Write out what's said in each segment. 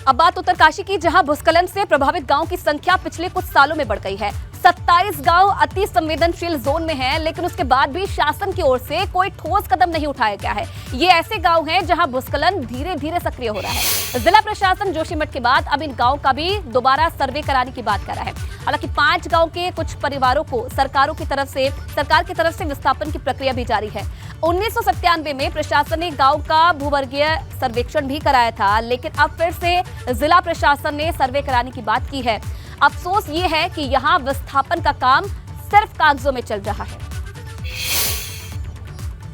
अब बात उत्तरकाशी की, जहां भूस्खलन से प्रभावित गांव की संख्या पिछले कुछ सालों में बढ़ गई है। 27 गांव अति संवेदनशील जोन में हैं, लेकिन उसके बाद भी शासन की ओर से कोई ठोस कदम नहीं उठाया गया है। ये ऐसे गांव हैं जहां भूस्खलन धीरे धीरे सक्रिय हो रहा है। जिला प्रशासन जोशीमठ के बाद अब इन गांव का भी दोबारा सर्वे कराने की बात कर रहा है। हालांकि 5 गांव के कुछ परिवारों को सरकार की तरफ से विस्थापन की प्रक्रिया भी जारी है। 1997 में प्रशासन ने गांव का भूवर्गीय सर्वेक्षण भी कराया था, लेकिन अब फिर से जिला प्रशासन ने सर्वे कराने की बात की है। अफसोस ये है कि यहां विस्थापन का काम सिर्फ कागजों में चल रहा है।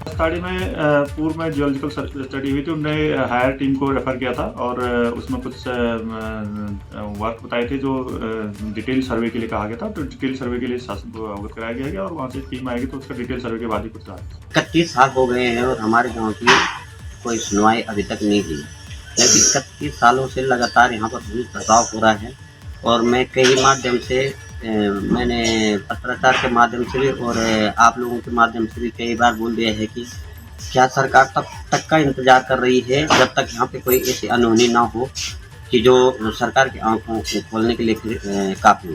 स्टडी में पूर्व में जियोलॉजिकल स्टडी हुई थी, उन्होंने हायर टीम को रेफर किया था और उसमें कुछ वर्क बताए थे जो डिटेल सर्वे के लिए कहा गया था। तो डिटेल सर्वे के लिए शासन को अवगत कराया गया और वहाँ से टीम आएगी तो उसका डिटेल सर्वे के बाद ही कुछ कहा। 31 साल हो गए हैं और हमारे गांव की कोई सुनवाई अभी तक नहीं हुई। 31 सालों से लगातार यहाँ पर भूमि प्रभाव हो रहा है और मैं कई माध्यम से मैंने पत्रकार के माध्यम से भी और आप लोगों के माध्यम से भी कई बार बोल दिया है कि क्या सरकार तब तक का इंतजार कर रही है जब तक यहाँ पे कोई ऐसी अनहोनी ना हो कि जो सरकार की आंखों को खोलने के लिए फिर काफी हो।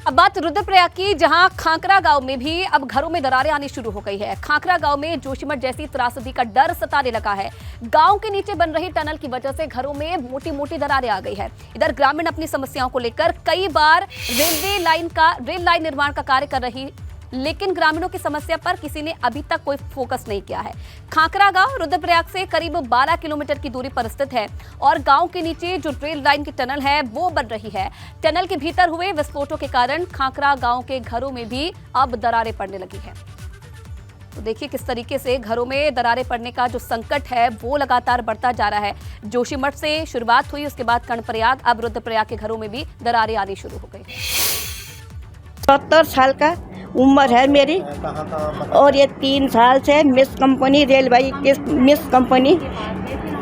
अब बात रुद्रप्रयाग की, जहां खाकरा गांव में भी अब घरों में दरारें आनी शुरू हो गई है। खाकरा गांव में जोशीमठ जैसी त्रासदी का डर सताने लगा है। गांव के नीचे बन रही टनल की वजह से घरों में मोटी मोटी दरारें आ गई है। इधर ग्रामीण अपनी समस्याओं को लेकर कई बार रेल लाइन निर्माण का कार्य कर रही, लेकिन ग्रामीणों की समस्या पर किसी ने अभी तक कोई फोकस नहीं किया है। खाकरा गांव रुद्रप्रयाग से करीब 12 किलोमीटर की दूरी पर स्थित है और गांव के नीचे जो रेल लाइन की टनल है वो बन रही है। टनल के भीतर हुए विस्फोटों के कारण खाकरा गांव के घरों में भी अब दरारें पड़ने लगी हैं। तो देखिए किस तरीके से घरों में दरारें पड़ने का जो संकट है वो लगातार बढ़ता जा रहा है। जोशीमठ से शुरुआत हुई, उसके बाद कर्णप्रयाग, अब रुद्रप्रयाग के घरों में भी दरारें आनी शुरू हो गई। 70 साल का उम्र है मेरी और ये 3 साल से मिस कंपनी रेलवे की मिस कंपनी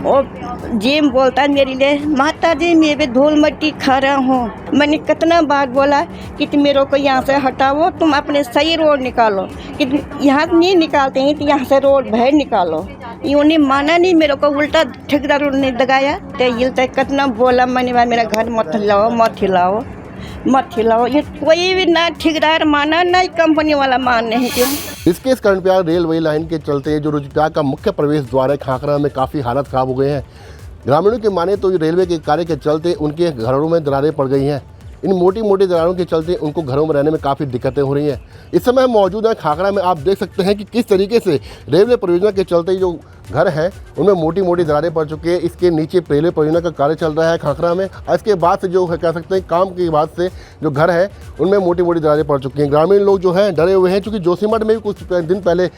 और जिम बोलता है मेरे लिए, माता जी मैं भी धूल मिट्टी खा रहा हूँ। मैंने कितना बार बोला कि तुम मेरे को यहाँ से हटाओ, तुम अपने सही रोड निकालो, कि यहाँ नहीं निकालते हैं तो यहाँ से रोड बाहर निकालो। उन्हें माना नहीं, मेरे को उल्टा ठेकेदार ने दगाया। तो कितना बोला मैंने, मेरा घर मत हिलाओ मत हिलाओ मत खिलाओ। ये कोई भी ना ठेकेदार माना ना कंपनी वाला मान नहीं क्यों। इसके इस कर्णप्रयाग रेलवे लाइन के चलते जो रुद्रप्रयाग का मुख्य प्रवेश द्वार है खाकरा में काफ़ी हालत ख़राब हो गए हैं। ग्रामीणों की माने तो रेलवे के कार्य के चलते उनके घरों में दरारें पड़ गई हैं। इन मोटी मोटी दरारों के चलते उनको घरों में रहने में काफ़ी दिक्कतें हो रही हैं। इस समय हम मौजूद हैं खाकरा में। आप देख सकते हैं कि किस तरीके से रेलवे परियोजना के चलते जो घर हैं उनमें मोटी मोटी दरारें पड़ चुकी हैं। इसके नीचे रेलवे परियोजना का कार्य चल रहा है खाकरा में। इसके बाद से जो है कह सकते हैं काम के बाद से जो घर है उनमें मोटी मोटी दरारें पड़ चुकी हैं। ग्रामीण लोग जो हैं डरे हुए हैं, चूँकि जोशीमठ में भी कुछ दिन पहले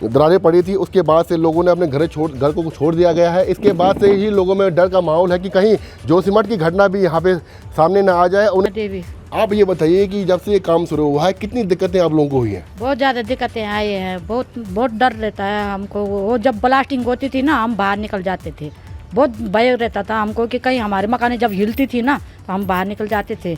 दरारें पड़ी थी। उसके बाद से लोगों ने अपने घर को छोड़ दिया गया है। इसके बाद से ही लोगों में डर का माहौल है कि कहीं जोशीमठ की घटना भी यहाँ पे सामने न आ जाए। उन्हें आप ये बताइए कि जब से ये काम शुरू हुआ है कितनी दिक्कतें आप लोगों को हुई हैं? बहुत ज़्यादा दिक्कतें आई हैं। बहुत डर रहता है हमको। वो जब ब्लास्टिंग होती थी ना, हम बाहर निकल जाते थे। बहुत भय रहता था हमको कि कहीं हमारे मकान जब हिलती थी ना तो हम बाहर निकल जाते थे।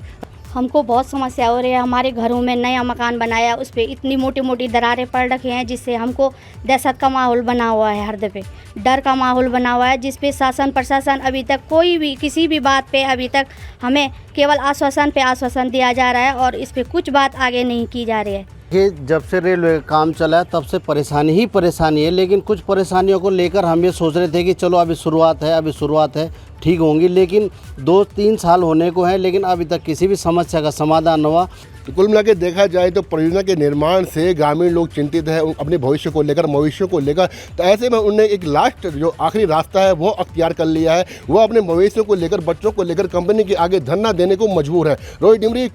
हमको बहुत समस्या हो रही है। हमारे घरों में नया मकान बनाया, उस पर इतनी मोटी मोटी दरारें पड़ रखी हैं जिससे हमको दहशत का माहौल बना हुआ है, हर दफे डर का माहौल बना हुआ है, जिस पे शासन प्रशासन अभी तक कोई भी किसी भी बात पे अभी तक हमें केवल आश्वासन पे आश्वासन दिया जा रहा है और इस पे कुछ बात आगे नहीं की जा रही है। कि जब से रेलवे का काम चला है तब से परेशानी ही परेशानी है, लेकिन कुछ परेशानियों को लेकर हम ये सोच रहे थे कि चलो अभी शुरुआत है ठीक होंगी, लेकिन 2-3 साल होने को हैं लेकिन अभी तक किसी भी समस्या का समाधान न हुआ। तो कुल मिला के देखा जाए तो परियोजना के निर्माण से ग्रामीण लोग चिंतित हैं अपने भविष्य को लेकर। तो ऐसे में उन्होंने एक लास्ट जो आखिरी रास्ता है वो अख्तियार कर लिया है। वो अपने भविष्य को लेकर, बच्चों को लेकर कंपनी के आगे धरना देने को मजबूर है। रोहित डिमरी,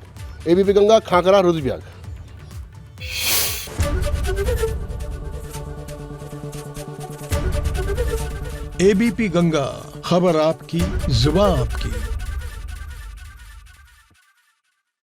एबीपी गंगा, खाकरा, रुद्रप्रयाग। एबीपी गंगा, खबर आपकी, जुबान आपकी।